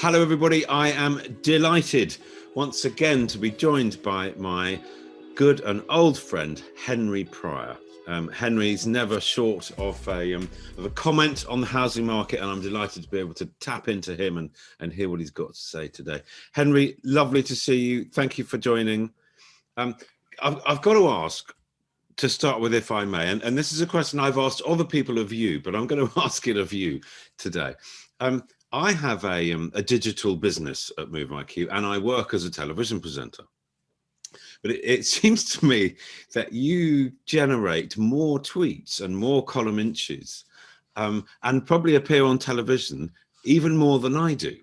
Hello, everybody. I am delighted once again to be joined by my good and old friend, Henry Pryor. Henry's never short of a comment on the housing market, and I'm delighted to be able to tap into him and hear what he's got to say today. Henry, lovely to see you. Thank you for joining. I've got to ask, to start with, if I may, and this is a question I've asked other people of you, but I'm going to ask it of you today. I have a digital business at Move IQ, and I work as a television presenter. But it seems to me that you generate more tweets and more column inches and probably appear on television even more than I do.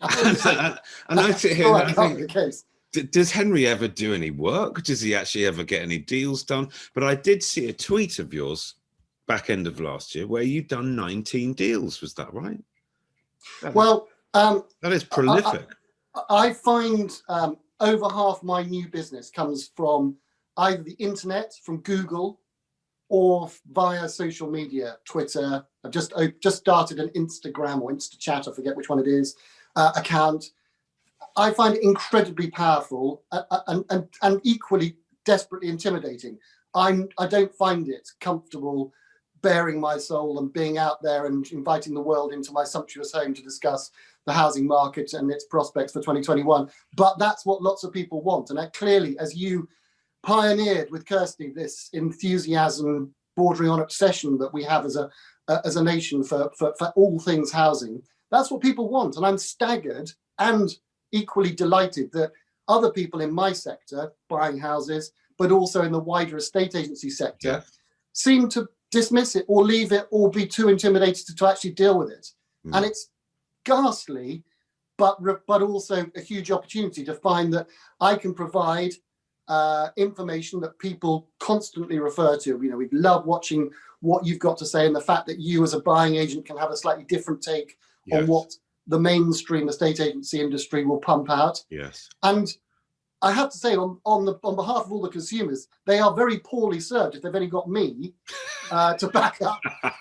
And I sit here and I think, does Henry ever do any work? Does he actually ever get any deals done? But I did see a tweet of yours back end of last year where you'd done 19 deals. Was that right? That is prolific. I find over half my new business comes from either the internet, from Google, or via social media, Twitter. I've just started an Instagram or InstaChat, I forget which one it is, account. I find it incredibly powerful and equally desperately intimidating. I don't find it comfortable bearing my soul and being out there and inviting the world into my sumptuous home to discuss the housing market and its prospects for 2021. But that's what lots of people want. And that clearly, as you pioneered with Kirsty, this enthusiasm bordering on obsession that we have as a nation for all things housing, that's what people want. And I'm staggered and equally delighted that other people in my sector, buying houses, but also in the wider estate agency sector, seem to dismiss it or leave it or be too intimidated to actually deal with it. And it's ghastly, but also a huge opportunity to find that I can provide information that people constantly refer to. You know, we love watching what you've got to say, and the fact that you as a buying agent can have a slightly different take on what the mainstream estate agency industry will pump out. And I have to say, on behalf of all the consumers, they are very poorly served if they've only got me to back up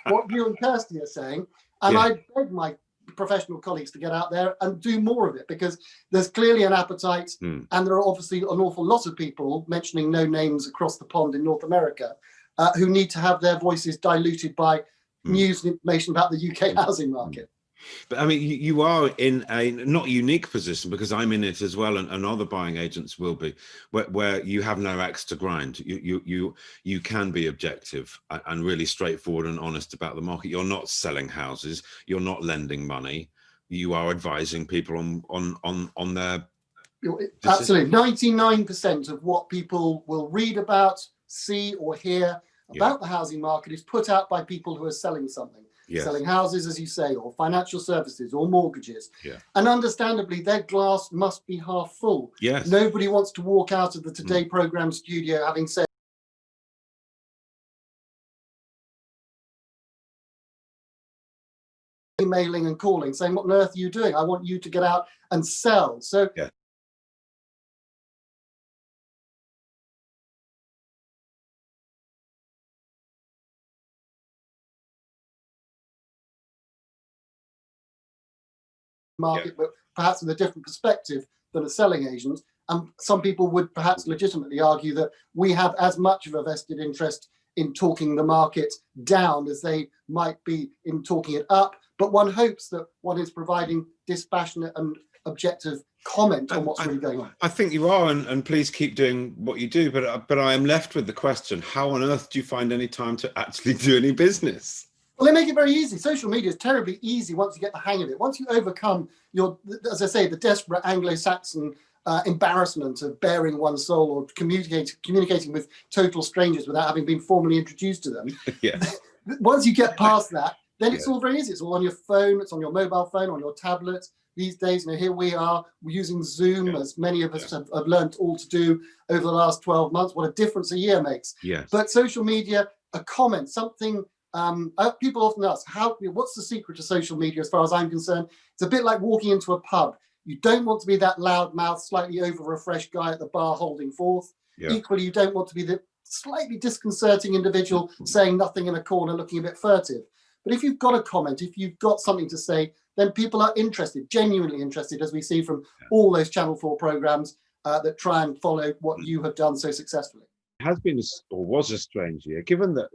what you and Kirsty are saying. And I beg my professional colleagues to get out there and do more of it, because there's clearly an appetite, and there are obviously an awful lot of people, mentioning no names across the pond in North America, who need to have their voices diluted by news and information about the UK housing market. But I mean, you are in a not unique position, because I'm in it as well, and other buying agents will be, where you have no axe to grind. You can be objective and really straightforward and honest about the market. You're not selling houses. You're not lending money. You are advising people on their absolutely 99% of what people will read about, see, or hear about the housing market is put out by people who are selling something. Selling houses, as you say, or financial services or mortgages. And understandably, their glass must be half full. Nobody wants to walk out of the Today programme studio having said, emailing and calling, saying, what on earth are you doing? I want you to get out and sell. So market, but perhaps with a different perspective than a selling agent. And some people would perhaps legitimately argue that we have as much of a vested interest in talking the market down as they might be in talking it up. But one hopes that one is providing dispassionate and objective comment on what's really going on. I think you are, and please keep doing what you do. But I am left with the question: how on earth do you find any time to actually do any business? Well, they make it very easy. Social media is terribly easy once you get the hang of it. Once you overcome your, as I say, the desperate Anglo-Saxon embarrassment of bearing one's soul or communicating with total strangers without having been formally introduced to them. Once you get past that, then it's all very easy. It's all on your phone. It's on your mobile phone, on your tablet. These days, you know, here we are, we're using Zoom, as many of us have learned all to do over the last 12 months. What a difference a year makes. But social media, a comment, something. People often ask, what's the secret to social media? As far as I'm concerned, it's a bit like walking into a pub. You don't want to be that loudmouth, slightly over-refreshed guy at the bar holding forth. Equally, you don't want to be the slightly disconcerting individual saying nothing in a corner, looking a bit furtive. But if you've got a comment, if you've got something to say, then people are interested, genuinely interested, as we see from all those Channel 4 programs that try and follow what you have done so successfully. It has been or was a strange year, given that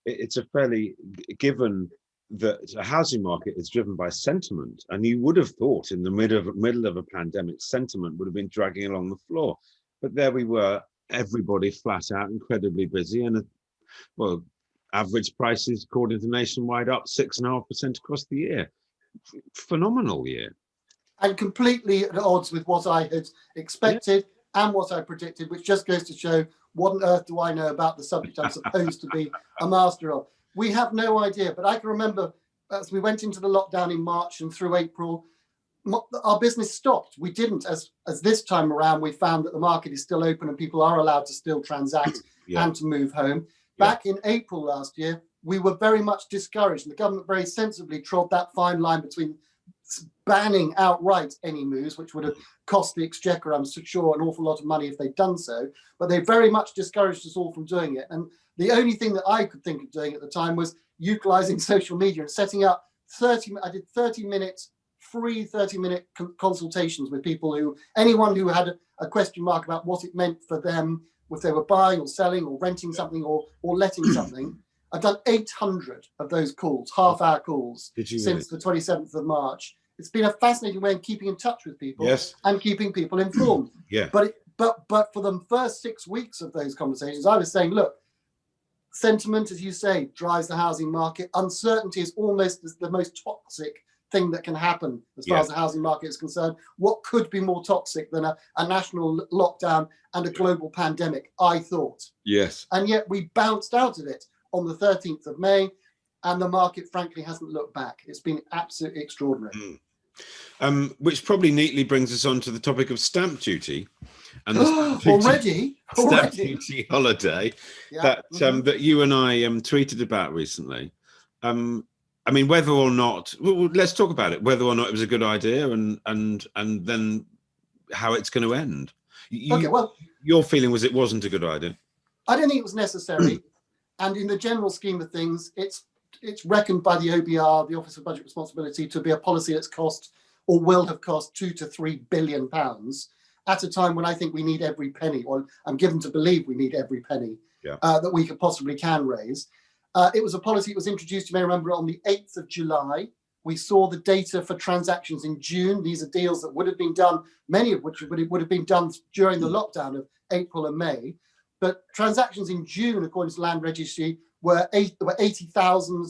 it's a fairly given that a housing market is driven by sentiment, and you would have thought in the middle of a pandemic, sentiment would have been dragging along the floor, but there we were, everybody flat out, incredibly busy, and well, average prices according to Nationwide up 6.5% across the year. Phenomenal year, and completely at odds with what I had expected and what I predicted, which just goes to show what on earth do I know about the subject I'm supposed to be a master of. We have no idea, but I can remember as we went into the lockdown in March and through April, our business stopped. We didn't, as this time around, we found that the market is still open and people are allowed to still transact and to move home. Back in April last year, we were very much discouraged, and the government very sensibly trod that fine line between banning outright any moves, which would have cost the Exchequer, I'm sure, an awful lot of money if they'd done so. But they very much discouraged us all from doing it. And the only thing that I could think of doing at the time was utilizing social media and setting up 30 minutes, free 30-minute consultations with people anyone who had a question mark about what it meant for them, if they were buying or selling or renting something or letting something. I've done 800 of those calls, half-hour calls, since the 27th of March. It's been a fascinating way of keeping in touch with people and keeping people informed. But for the first 6 weeks of those conversations, I was saying, look, sentiment, as you say, drives the housing market. Uncertainty is almost the most toxic thing that can happen as far as the housing market is concerned. What could be more toxic than a national lockdown and a global pandemic, I thought. Yes. And yet we bounced out of it on the 13th of May, and the market, frankly, hasn't looked back. It's been absolutely extraordinary. Which probably neatly brings us on to the topic of stamp duty and the stamp duty holiday that you and I tweeted about recently. I mean, whether or not, let's talk about it, whether or not it was a good idea and then how it's going to end. Your feeling was it wasn't a good idea? I don't think it was necessary. And in the general scheme of things, it's reckoned by the OBR, the Office of Budget Responsibility, to be a policy that's cost or will have cost £2 to £3 billion at a time when I think we need every penny, or I'm given to believe we need every penny that we possibly can raise. It was a policy that was introduced, you may remember, on the 8th of July. We saw the data for transactions in June. These are deals that would have been done, many of which would have been done during the lockdown of April and May. But transactions in June, according to Land Registry, were 80,000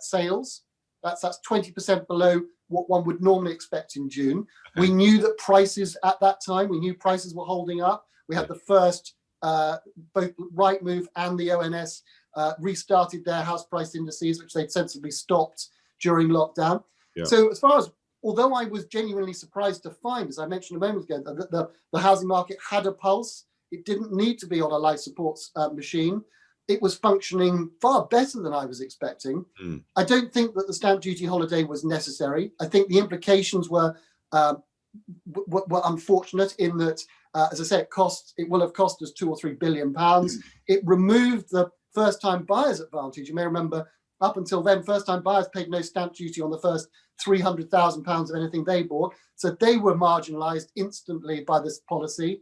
sales. That's 20% below what one would normally expect in June. We knew that prices at that time, were holding up. We had the first, both Rightmove and the ONS restarted their house price indices, which they'd sensibly stopped during lockdown. So as far as, although I was genuinely surprised to find, as I mentioned a moment ago, that the housing market had a pulse, it didn't need to be on a life support machine. It was functioning far better than I was expecting. I don't think that the stamp duty holiday was necessary. I think the implications were unfortunate in that, as I say, it will have cost us £2 or £3 billion. It removed the first-time buyers advantage. You may remember, up until then, first-time buyers paid no stamp duty on the first £300,000 of anything they bought. So they were marginalised instantly by this policy.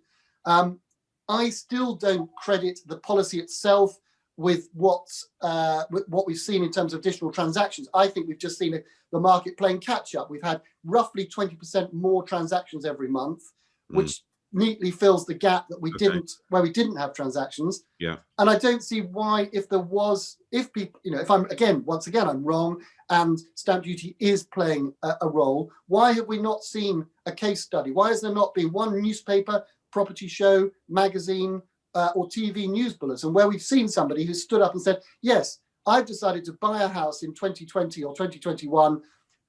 I still don't credit the policy itself with what we've seen in terms of additional transactions. I think we've just seen the market playing catch up. We've had roughly 20% more transactions every month, which neatly fills the gap that we where we didn't have transactions. And I don't see why, if people, if once again I'm wrong and stamp duty is playing a role, why have we not seen a case study? Why has there not been one newspaper, property show, magazine, or TV news bulletin where we've seen somebody who stood up and said, yes, I've decided to buy a house in 2020 or 2021,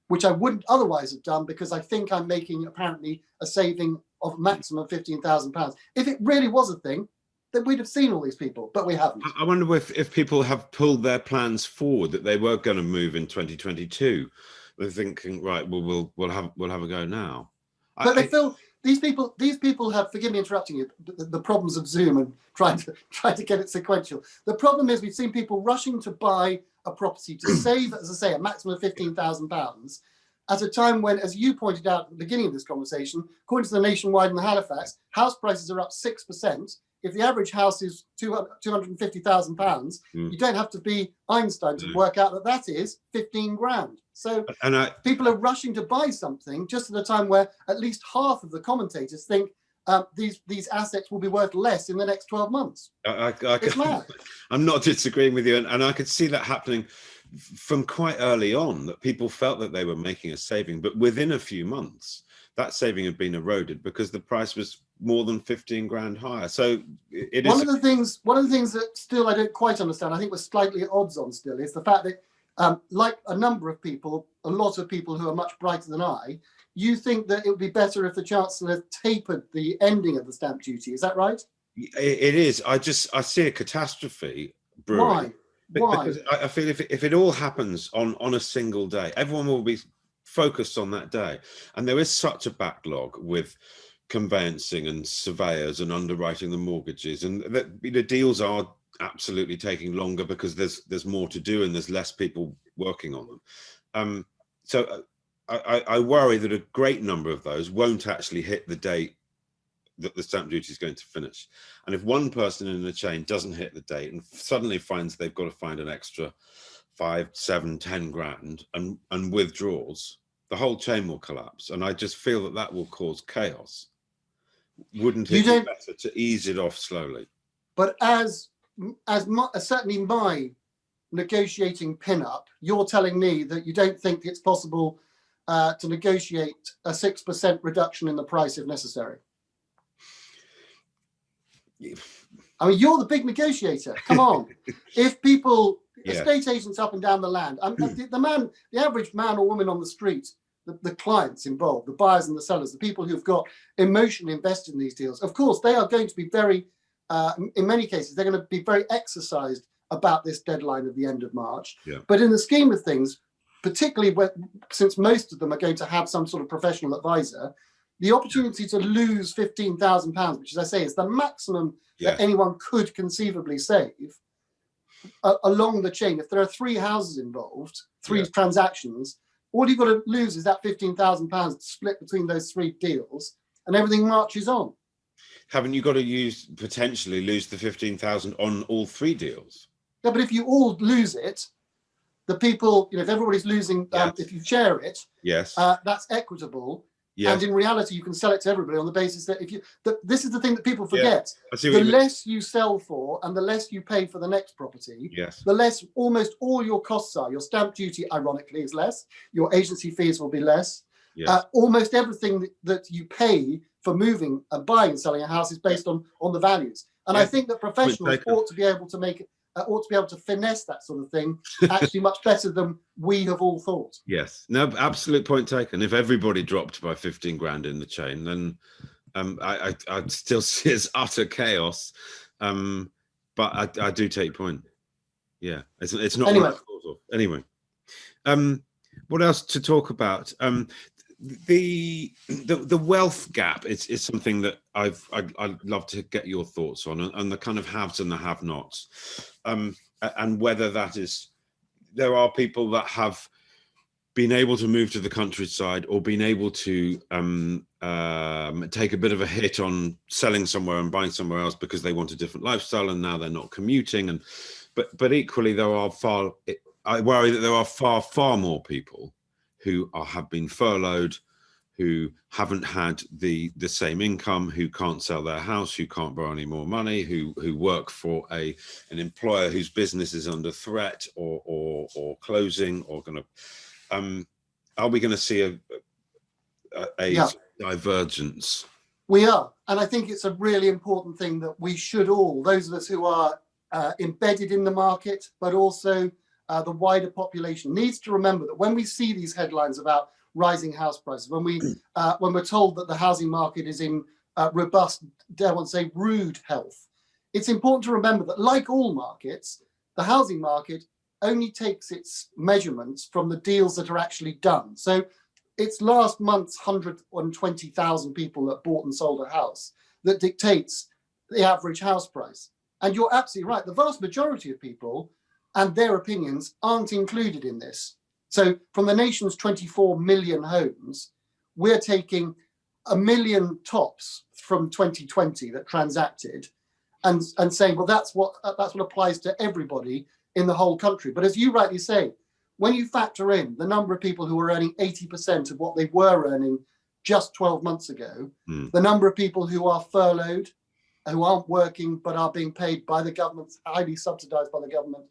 which I wouldn't otherwise have done because I think I'm making apparently a saving of maximum £15,000. If it really was a thing, then we'd have seen all these people, but we haven't. I wonder if people have pulled their plans forward, that they were going to move in 2022. They're thinking, right, well, we'll have a go now. But they feel these people have, forgive me interrupting you, the problems of Zoom and trying to get it sequential. The problem is we've seen people rushing to buy a property to save, as I say, a maximum of £15,000. at a time when, as you pointed out at the beginning of this conversation, according to the Nationwide and the Halifax, house prices are up 6%. If the average house is £250,000, you don't have to be Einstein to work out that that is 15 grand. So people are rushing to buy something just at a time where at least half of the commentators think these assets will be worth less in the next 12 months. It's mad. I'm not disagreeing with you, and I could see that happening from quite early on, that people felt that they were making a saving, but within a few months that saving had been eroded because the price was more than 15 grand higher. So it is one of the things that still I don't quite understand, I think we're slightly at odds on still, is the fact that like a number of people, a lot of people who are much brighter than I, you think that it would be better if the Chancellor tapered the ending of the stamp duty. Is that right? It is. I see a catastrophe brewing. Why? Because I feel if it all happens on a single day, everyone will be focused on that day. And there is such a backlog with conveyancing and surveyors and underwriting the mortgages, and the deals are absolutely taking longer because there's more to do and there's less people working on them. So I worry that a great number of those won't actually hit the date that the stamp duty is going to finish. And if one person in the chain doesn't hit the date and suddenly finds they've got to find an extra 5, 7, 10 grand and withdraws, the whole chain will collapse. And I just feel that will cause chaos. Wouldn't it be better to ease it off slowly? But as certainly my negotiating pin-up, you're telling me that you don't think it's possible to negotiate a 6% reduction in the price if necessary. I mean, you're the big negotiator. Come on. If people, estate agents up and down the land, the average man or woman on the street, the clients involved, the buyers and the sellers, the people who've got emotionally invested in these deals, of course, they are going to be very, in many cases, they're going to be very exercised about this deadline of the end of March. Yeah. But in the scheme of things, particularly since most of them are going to have some sort of professional advisor, the opportunity to lose £15,000, which, as I say, is the maximum that anyone could conceivably save along the chain. If there are 3 houses involved, 3 transactions, all you've got to lose is that £15,000 split between those 3 deals, and everything marches on. Haven't you got to potentially lose the 15,000 on all 3 deals? Yeah, but if you all lose it, the people, if everybody's losing, if you share it, that's equitable. Yes. And in reality, you can sell it to everybody on the basis that this is the thing that people forget. The less you sell for and the less you pay for the next property, the less almost all your costs are. Your stamp duty, ironically, is less. Your agency fees will be less. Almost everything that you pay for moving and buying and selling a house is based on the values. And I think that professionals ought to be able to finesse that sort of thing actually much better than we have all thought. Yes, no, absolute point taken. If everybody dropped by 15 grand in the chain, then I'd still see it as utter chaos. But I do take your point. Yeah, it's not anyway. Anyway, what else to talk about? The wealth gap is something that I'd love to get your thoughts on, and the kind of haves and the have-nots, and whether that is, there are people that have been able to move to the countryside or been able to take a bit of a hit on selling somewhere and buying somewhere else because they want a different lifestyle and now they're not commuting, but equally I worry that there are far more people who have been furloughed, who haven't had the same income, who can't sell their house, who can't borrow any more money, who work for an employer whose business is under threat or closing, or going to. Are we going to see a divergence? We are, and I think it's a really important thing that we should all, those of us who are embedded in the market, but also the wider population, needs to remember that when we see these headlines about rising house prices, when we're told that the housing market is in robust, dare I want to say, rude health, it's important to remember that, like all markets, the housing market only takes its measurements from the deals that are actually done. So it's last month's 120,000 people that bought and sold a house that dictates the average house price. And you're absolutely right. The vast majority of people and their opinions aren't included in this. So from the nation's 24 million homes, we're taking 1 million tops from 2020 that transacted, and saying, well, that's what applies to everybody in the whole country. But as you rightly say, when you factor in the number of people who are earning 80% of what they were earning just 12 months ago, the number of people who are furloughed, who aren't working but are being paid by the government, highly subsidized by the government,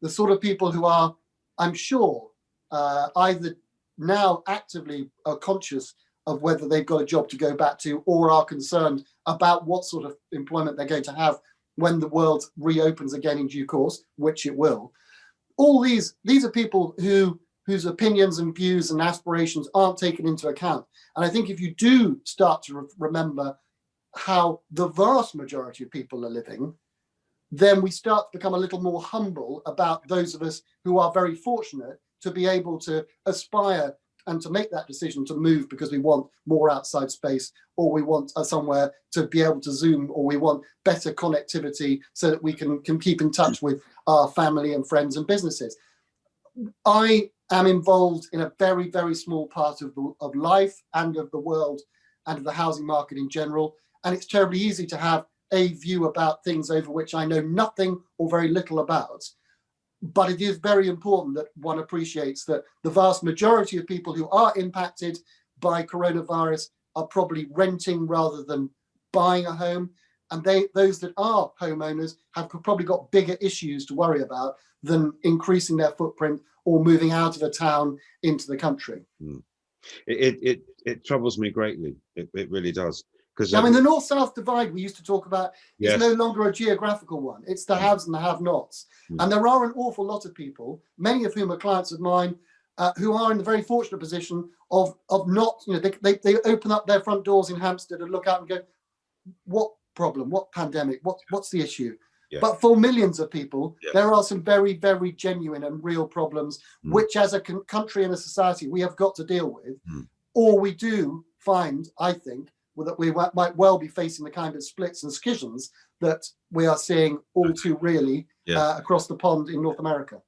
the sort of people who are, I'm sure, either now actively are conscious of whether they've got a job to go back to, or are concerned about what sort of employment they're going to have when the world reopens again in due course, which it will. All these are people whose opinions and views and aspirations aren't taken into account. And I think if you do start to remember how the vast majority of people are living, then we start to become a little more humble about those of us who are very fortunate to be able to aspire and to make that decision to move because we want more outside space, or we want somewhere to be able to Zoom, or we want better connectivity so that we can keep in touch with our family and friends and businesses. I am involved in a very, very small part of life and of the world and of the housing market in general. And it's terribly easy to have a view about things over which I know nothing or very little about. But it is very important that one appreciates that the vast majority of people who are impacted by coronavirus are probably renting rather than buying a home. And those that are homeowners have probably got bigger issues to worry about than increasing their footprint or moving out of a town into the country. It troubles me greatly. It really does. I mean, the north-south divide we used to talk about is no longer a geographical one. It's the haves and the have-nots. And there are an awful lot of people, many of whom are clients of mine, who are in the very fortunate position of not, they open up their front doors in Hampstead and look out and go, what problem, what pandemic, what's the issue? Yeah. But for millions of people, there are some very, very genuine and real problems, which as a country and a society, we have got to deal with. Or we do find, I think, that we might well be facing the kind of splits and schisms that we are seeing all too really across the pond in North America.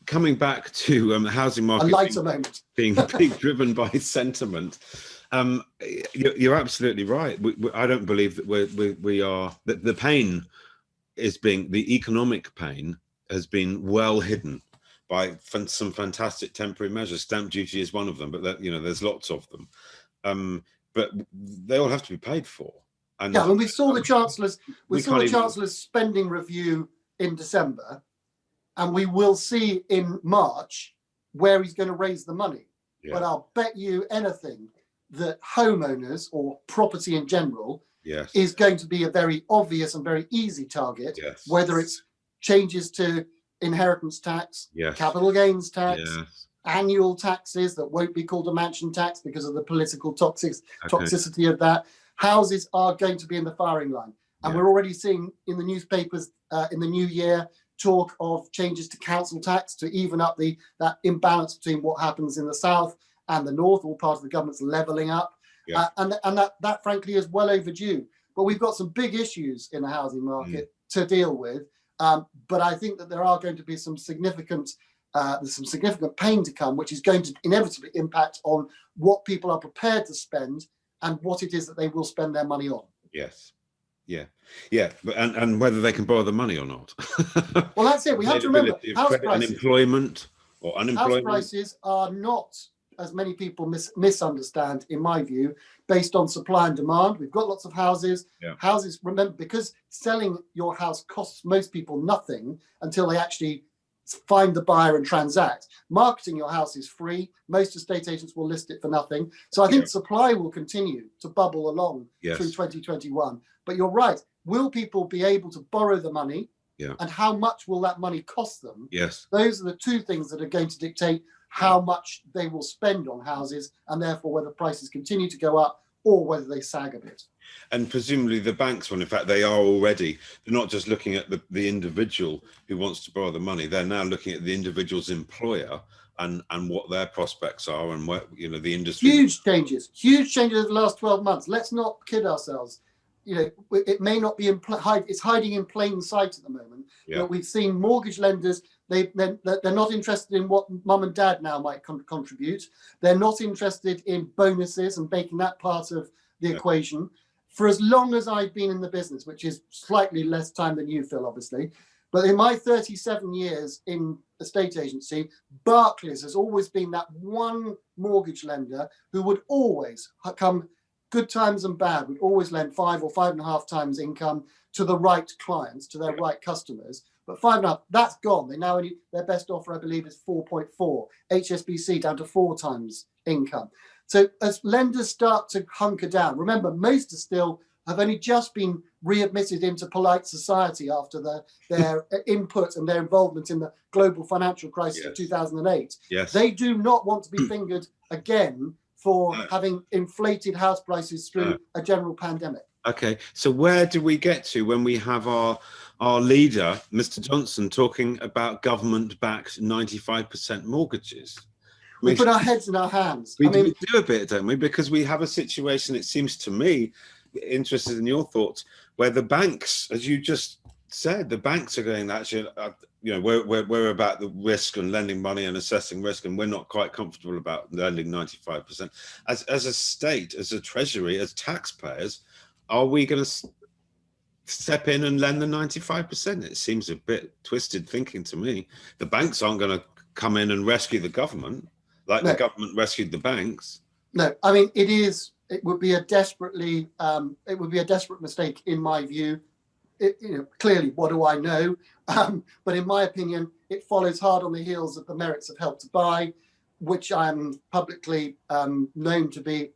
Coming back to the housing market, a lighter moment, being driven by sentiment, you're absolutely right. I don't believe that we are, that the pain is being, the economic pain has been well hidden by some fantastic temporary measures. Stamp duty is one of them, but there's lots of them. But they all have to be paid for. And when we saw the Chancellor's, Chancellor's spending review in December, and we will see in March where he's going to raise the money. But I'll bet you anything that homeowners or property in general is going to be a very obvious and very easy target, whether it's changes to inheritance tax, capital gains tax, annual taxes that won't be called a mansion tax because of the political toxicity of that. Houses are going to be in the firing line. And we're already seeing in the newspapers in the new year talk of changes to council tax to even up that imbalance between what happens in the south and the north. All part of the government's levelling up. And that frankly is well overdue. But we've got some big issues in the housing market to deal with. But I think that there are going to be some significant pain to come, which is going to inevitably impact on what people are prepared to spend and what it is that they will spend their money on. And whether they can borrow the money or not. Well, that's it. We have to remember house prices. Unemployment or unemployment. House prices are not, as many people misunderstand, in my view, based on supply and demand. We've got lots of houses. Houses, remember, because selling your house costs most people nothing until they actually find the buyer and transact. Marketing your house is free. Most estate agents will list it for nothing. So I think supply will continue to bubble along through 2021. But you're right. Will people be able to borrow the money? And how much will that money cost them? Those are the two things that are going to dictate how much they will spend on houses, and therefore whether prices continue to go up or whether they sag a bit. And presumably the banks, well, in fact, they are already, they're not just looking at the individual who wants to borrow the money, they're now looking at the individual's employer and what their prospects are and what, the industry. Huge changes over the last 12 months. Let's not kid ourselves. It may not be, it's hiding in plain sight at the moment, but we've seen mortgage lenders They're not interested in what mum and dad now might contribute. They're not interested in bonuses and making that part of the equation. For as long as I've been in the business, which is slightly less time than you, Phil, obviously, but in my 37 years in estate agency, Barclays has always been that one mortgage lender who would always come, good times and bad, would always lend 5 or 5.5 times income to the right clients, to their right customers. But 5.5, that's gone. They now only, their best offer, I believe, is 4.4. HSBC down to 4 times income. So as lenders start to hunker down, remember, most are still have only just been readmitted into polite society after their input and their involvement in the global financial crisis of 2008. Yes. They do not want to be fingered again for having inflated house prices through a general pandemic. Okay, so where do we get to when we have our leader, Mr. Johnson, talking about government-backed 95% mortgages? We put our heads in our hands. We do a bit, don't we? Because we have a situation, it seems to me, interested in your thoughts, where the banks, as you just said, the banks are going, actually, you know, we're about the risk and lending money and assessing risk, and we're not quite comfortable about lending 95%. As a state, as a treasury, as taxpayers, are we going to step in and lend the 95%? It seems a bit twisted thinking to me. The banks aren't going to come in and rescue the government like the government rescued the banks. No, I mean, it would be a desperate mistake in my view. You know, clearly, what do I know? But in my opinion, it follows hard on the heels of the merits of Help to Buy, which I'm publicly known to be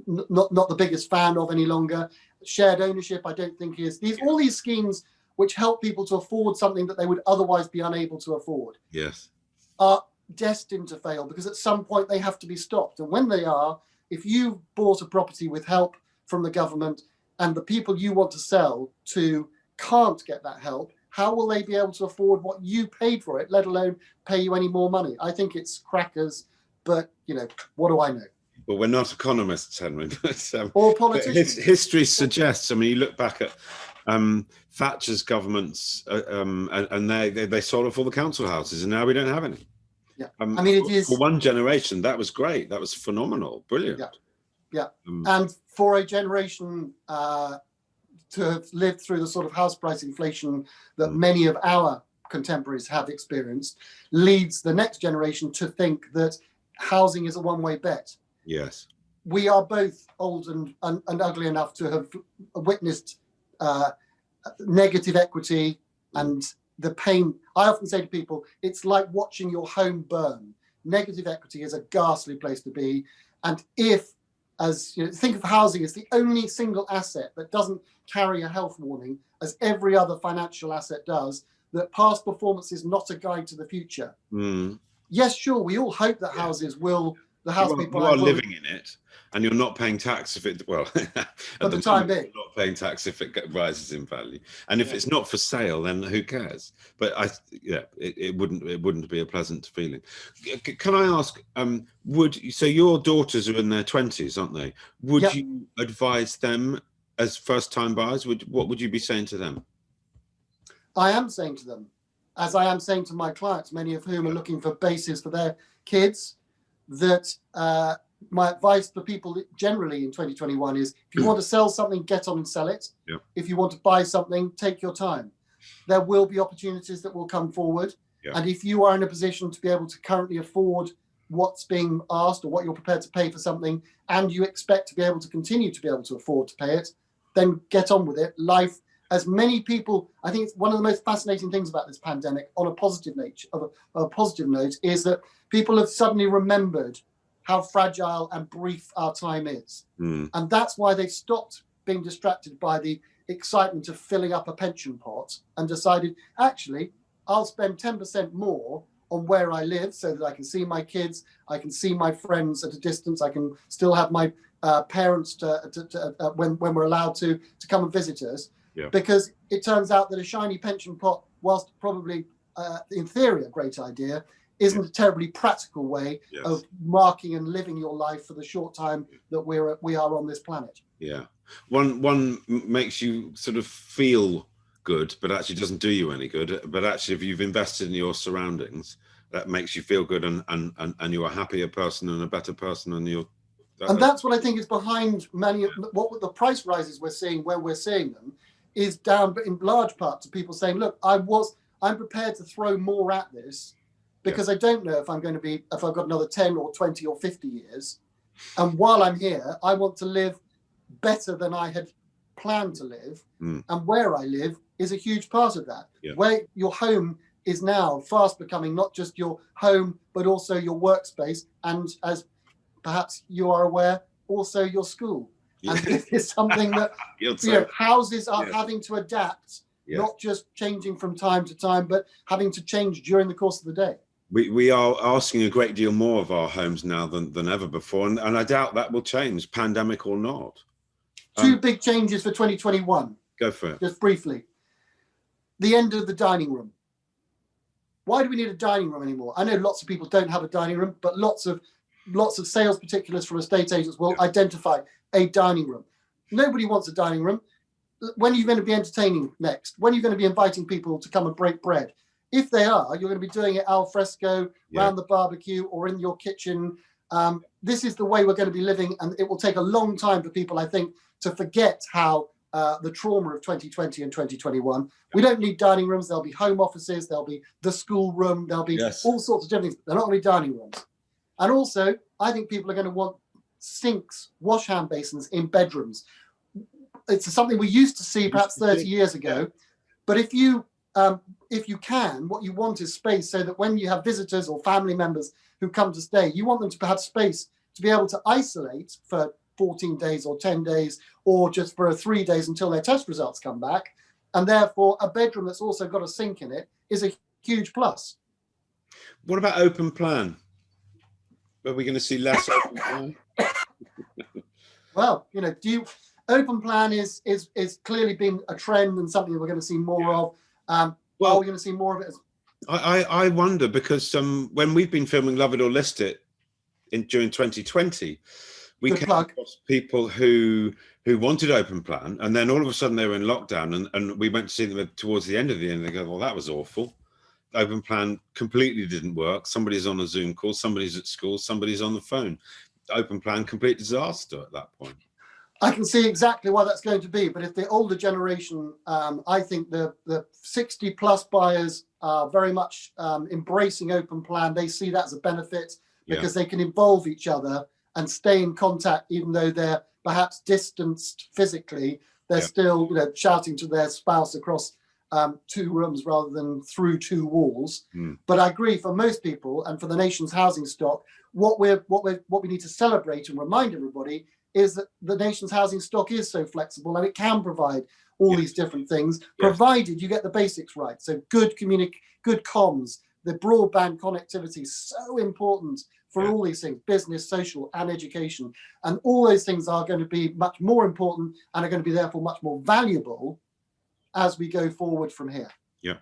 not the biggest fan of any longer. Shared ownership, I don't think is all these schemes which help people to afford something that they would otherwise be unable to afford. Yes, are destined to fail, because at some point they have to be stopped. And when they are, if you've bought a property with help from the government and the people you want to sell to can't get that help, how will they be able to afford what you paid for it, let alone pay you any more money? I think it's crackers, but you know, what do I know? Well, we're not economists, Henry, but or politicians. History suggests, I mean, you look back at Thatcher's governments and they sold off all the council houses, and now we don't have any. Yeah, I mean, it is for one generation. That was great. That was phenomenal. Brilliant. Yeah. And for a generation to have lived through the sort of house price inflation that many of our contemporaries have experienced, leads the next generation to think that housing is a one-way bet. Yes. We are both old and ugly enough to have witnessed negative equity and the pain. I often say to people, it's like watching your home burn. Negative equity is a ghastly place to be. And if, as you know, think of housing as the only single asset that doesn't carry a health warning, as every other financial asset does, that past performance is not a guide to the future. Yes, sure, we all hope that houses will, the house we buy, you are living in it, and you're not paying tax if it, well, at the time being, you're not paying tax if it rises in value, and if it's not for sale, then who cares? But it wouldn't be a pleasant feeling. Can I ask, so your daughters are in their 20s, aren't they? Would you advise them as first-time buyers? What would you be saying to them? I am saying to them, as I am saying to my clients, many of whom are looking for bases for their kids, that my advice for people generally in 2021 is, if you want to sell something, get on and sell it. Yeah. If you want to buy something, take your time. There will be opportunities that will come forward. Yeah. And if you are in a position to be able to currently afford what's being asked or what you're prepared to pay for something, and you expect to be able to continue to be able to afford to pay it, then get on with it. Life, as many people, I think it's one of the most fascinating things about this pandemic, on a positive note, is that people have suddenly remembered how fragile and brief our time is. And that's why they stopped being distracted by the excitement of filling up a pension pot and decided, actually, I'll spend 10% more on where I live so that I can see my kids, I can see my friends at a distance, I can still have my parents when we're allowed to come and visit us. Yeah. Because it turns out that a shiny pension pot, whilst probably in theory a great idea, isn't a terribly practical way of marking and living your life for the short time that we are on this planet. Yeah, one makes you sort of feel good, but actually doesn't do you any good. But actually, if you've invested in your surroundings, that makes you feel good, and you're a happier person and a better person, and you're. And that's what I think is behind many of what the price rises we're seeing, where we're seeing them, is down, but in large part to people saying, look, I'm prepared to throw more at this because I don't know if I've got another 10 or 20 or 50 years. And while I'm here, I want to live better than I had planned to live. And where I live is a huge part of that. Where your home is now fast becoming not just your home, but also your workspace. And as perhaps you are aware, also your school. And this is something that houses are having to adapt, not just changing from time to time, but having to change during the course of the day. We are asking a great deal more of our homes now than ever before, and I doubt that will change, pandemic or not. Two big changes for 2021. Go for it. Just briefly. The end of the dining room. Why do we need a dining room anymore? I know lots of people don't have a dining room, but lots of sales particulars from estate agents will identify a dining room. Nobody wants a dining room. When are you going to be entertaining next? When are you going to be inviting people to come and break bread? If they are, you're going to be doing it al fresco, around the barbecue, or in your kitchen. This is the way we're going to be living, and it will take a long time for people, I think, to forget how the trauma of 2020 and 2021. We don't need dining rooms. There'll be home offices. There'll be the school room. There'll be all sorts of different things. They're not going to be dining rooms. And also, I think people are going to want sinks, wash hand basins in bedrooms. It's something we used to see perhaps 30 years ago. But if you can, what you want is space so that when you have visitors or family members who come to stay, you want them to have space to be able to isolate for 14 days or 10 days, or just for 3 days until their test results come back. And therefore, a bedroom that's also got a sink in it is a huge plus. What about open plan? Are we going to see less open plan? Well, open plan is clearly been a trend and something that we're going to see more of. Are we going to see more of it? I wonder, because when we've been filming Love It or List It during 2020, we came across people who wanted open plan, and then all of a sudden they were in lockdown, and we went to see them towards the end of the year, and they go, well, that was awful. Open plan completely didn't work. Somebody's on a Zoom call, somebody's at school, somebody's on the phone. Open plan, complete disaster at that point. I can see exactly why that's going to be, but if the older generation, I think the 60 plus buyers are very much embracing open plan. They see that as a benefit because they can involve each other and stay in contact, even though they're perhaps distanced physically. They're still, shouting to their spouse across 2 rooms rather than through 2 walls. But I agree, for most people and for the nation's housing stock, what we need to celebrate and remind everybody is that the nation's housing stock is so flexible and it can provide all these different things, provided you get the basics right. So good comms, the broadband connectivity is so important for all these things, business, social, and education. And all those things are going to be much more important and are going to be therefore much more valuable as we go forward from here. Yeah.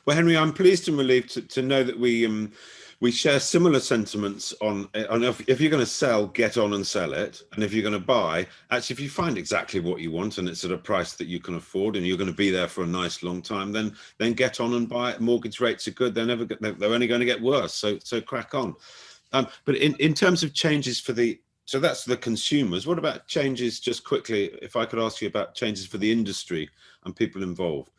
Well, Henry, I'm pleased and relieved to know that we share similar sentiments on if you're going to sell, get on and sell it. And if you're going to buy, actually, if you find exactly what you want and it's at a price that you can afford and you're going to be there for a nice long time, then get on and buy it. Mortgage rates are good. They're only going to get worse. So crack on. But in terms of changes so that's the consumers. What about changes, just quickly, if I could ask you about changes for the industry and people involved?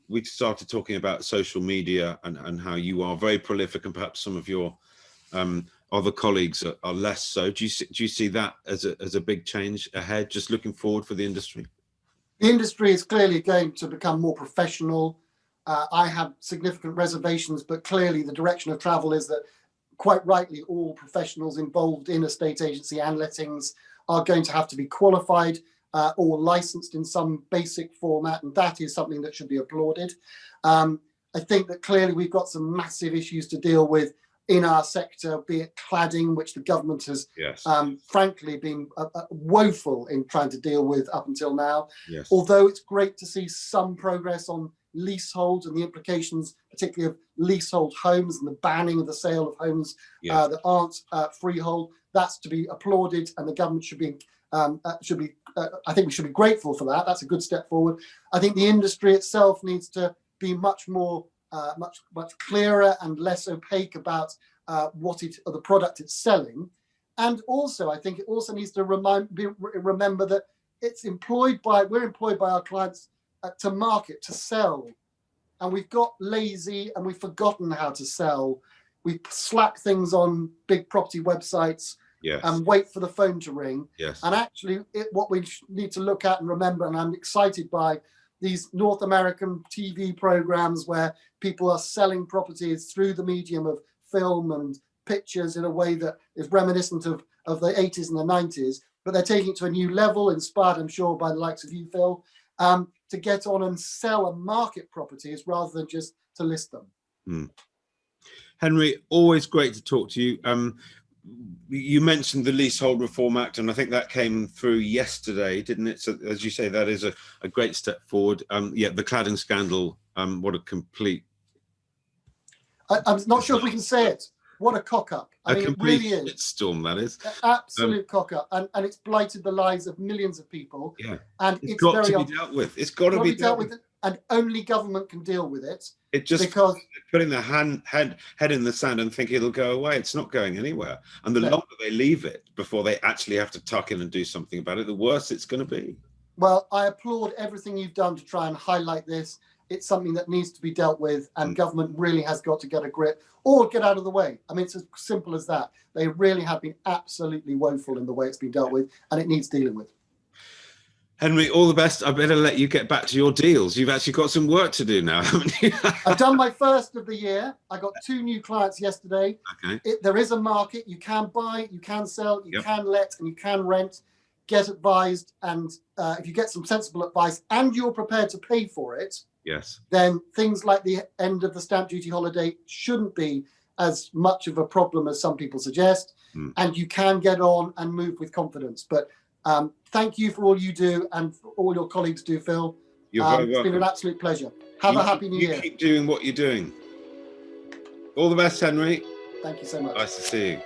We started talking about social media and how you are very prolific, and perhaps some of your other colleagues are less so. Do you see that as a big change ahead, just looking forward for the industry? The industry is clearly going to become more professional. I have significant reservations, but clearly the direction of travel is that, quite rightly, all professionals involved in estate agency and lettings are going to have to be qualified or licensed in some basic format, and that is something that should be applauded. I think that clearly we've got some massive issues to deal with in our sector, be it cladding, which the government has frankly been woeful in trying to deal with up until now. Although it's great to see some progress on leasehold and the implications, particularly of leasehold homes and the banning of the sale of homes that aren't freehold. That's to be applauded, and the government should be I think we should be grateful for that. That's a good step forward. I think the industry itself needs to be much more, much clearer and less opaque about the product it's selling. And also, I think it also needs to remember that we're employed by our clients to market, to sell. And we've got lazy and we've forgotten how to sell. We slack things on big property websites. Yes. And wait for the phone to ring. Yes. And actually, what we need to look at and remember, and I'm excited by these North American TV programs where people are selling properties through the medium of film and pictures in a way that is reminiscent of the 80s and the 90s, but they're taking it to a new level, inspired, I'm sure, by the likes of you, Phil, to get on and sell and market properties rather than just to list them. Henry, always great to talk to you. You mentioned the Leasehold Reform Act, and I think that came through yesterday, didn't it? So, as you say, that is a great step forward. Yeah, the cladding scandal, what a complete... I'm not sure if we can say it. What a cock-up. I mean, it really is. Storm, that is. Absolute cock-up. And it's blighted the lives of millions of people. Yeah. And it's got to be dealt with. It's got to be dealt with. And only government can deal with it. It just because putting their head in the sand and think it'll go away. It's not going anywhere. And the longer they leave it before they actually have to tuck in and do something about it, the worse it's going to be. Well, I applaud everything you've done to try and highlight this. It's something that needs to be dealt with, and government really has got to get a grip or get out of the way. I mean, it's as simple as that. They really have been absolutely woeful in the way it's been dealt with, and it needs dealing with. Henry, all the best. I better let you get back to your deals. You've actually got some work to do now, haven't you? I've done my first of the year. I got 2 new clients yesterday. Okay. There is a market. You can buy, you can sell, you can let, and you can rent. Get advised, and if you get some sensible advice and you're prepared to pay for it, then things like the end of the stamp duty holiday shouldn't be as much of a problem as some people suggest. And you can get on and move with confidence. But thank you for all you do and for all your colleagues do, Phil. You're very welcome. It's been an absolute pleasure. Have a happy new year. You keep doing what you're doing. All the best, Henry. Thank you so much. Nice to see you.